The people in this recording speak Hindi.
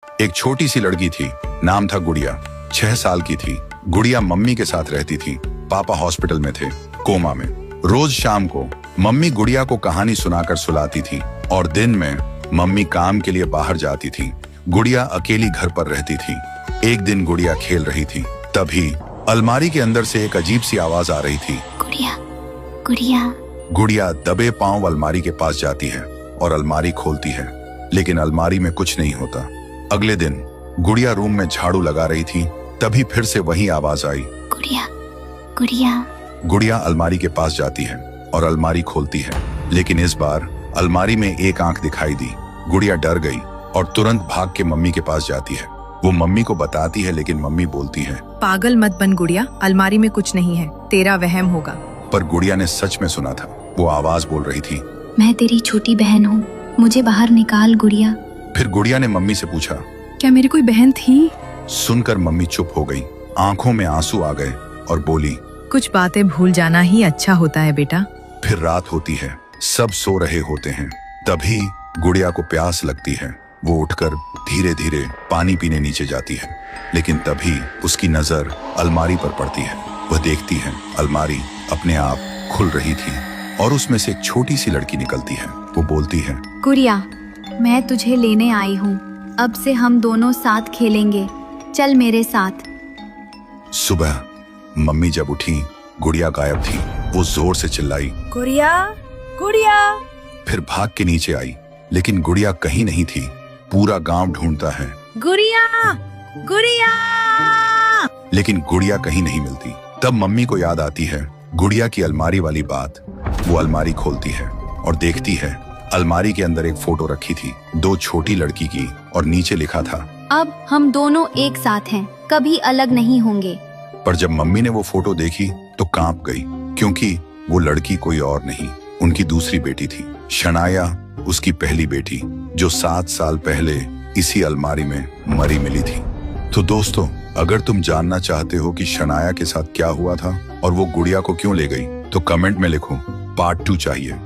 एक छोटी सी लड़की थी, नाम था गुड़िया। 6 साल की थी। गुड़िया मम्मी के साथ रहती थी। पापा हॉस्पिटल में थे, कोमा में। रोज शाम को मम्मी गुड़िया को कहानी सुनाकर सुलाती थी और दिन में मम्मी काम के लिए बाहर जाती थी। गुड़िया अकेली घर पर रहती थी। एक दिन गुड़िया खेल रही थी, तभी अलमारी के अंदर से एक अजीब सी आवाज आ रही थी। गुड़िया, गुड़िया। गुड़िया दबे पांव अलमारी के पास जाती है और अलमारी खोलती है, लेकिन अलमारी में कुछ नहीं होता। अगले दिन गुड़िया रूम में झाड़ू लगा रही थी, तभी फिर से वही आवाज आई। गुड़िया, गुड़िया। गुड़िया अलमारी के पास जाती है और अलमारी खोलती है, लेकिन इस बार अलमारी में एक आंख दिखाई दी। गुड़िया डर गई और तुरंत भाग के मम्मी के पास जाती है। वो मम्मी को बताती है, लेकिन मम्मी बोलती है, पागल मत बन गुड़िया, अलमारी में कुछ नहीं है, तेरा वहम होगा। पर गुड़िया ने सच में सुना था। वो आवाज बोल रही थी, मैं तेरी छोटी बहन हूँ, मुझे बाहर निकाल गुड़िया। फिर गुड़िया ने मम्मी से पूछा, क्या मेरी कोई बहन थी? सुनकर मम्मी चुप हो गई। आंखों में आंसू आ गए और बोली, कुछ बातें भूल जाना ही अच्छा होता है बेटा। फिर रात होती है, सब सो रहे होते हैं। तभी गुड़िया को प्यास लगती है। वो उठकर धीरे धीरे पानी पीने नीचे जाती है, लेकिन तभी उसकी नजर अलमारी पर पड़ती है। वह देखती है अलमारी अपने आप खुल रही थी और उसमें से एक छोटी सी लड़की निकलती है। वो बोलती है, गुड़िया, मैं तुझे लेने आई हूँ, अब से हम दोनों साथ खेलेंगे, चल मेरे साथ। सुबह मम्मी जब उठी, गुड़िया गायब थी। वो जोर से चिल्लाई, गुड़िया, गुड़िया। फिर भाग के नीचे आई, लेकिन गुड़िया कहीं नहीं थी। पूरा गांव ढूंढता है, गुड़िया, गुड़िया। लेकिन गुड़िया कहीं नहीं मिलती। तब मम्मी को याद आती है गुड़िया की अलमारी वाली बात। वो अलमारी खोलती है और देखती है अलमारी के अंदर एक फोटो रखी थी, 2 छोटी लड़की की, और नीचे लिखा था, अब हम दोनों एक साथ हैं, कभी अलग नहीं होंगे। पर जब मम्मी ने वो फोटो देखी तो कांप गई, क्योंकि वो लड़की कोई और नहीं, उनकी दूसरी बेटी थी, शनाया, उसकी पहली बेटी, जो 7 साल पहले इसी अलमारी में मरी मिली थी। तो दोस्तों, अगर तुम जानना चाहते हो कि शनाया के साथ क्या हुआ था और वो गुड़िया को क्यों ले गई, तो कमेंट में लिखो, पार्ट 2 चाहिए।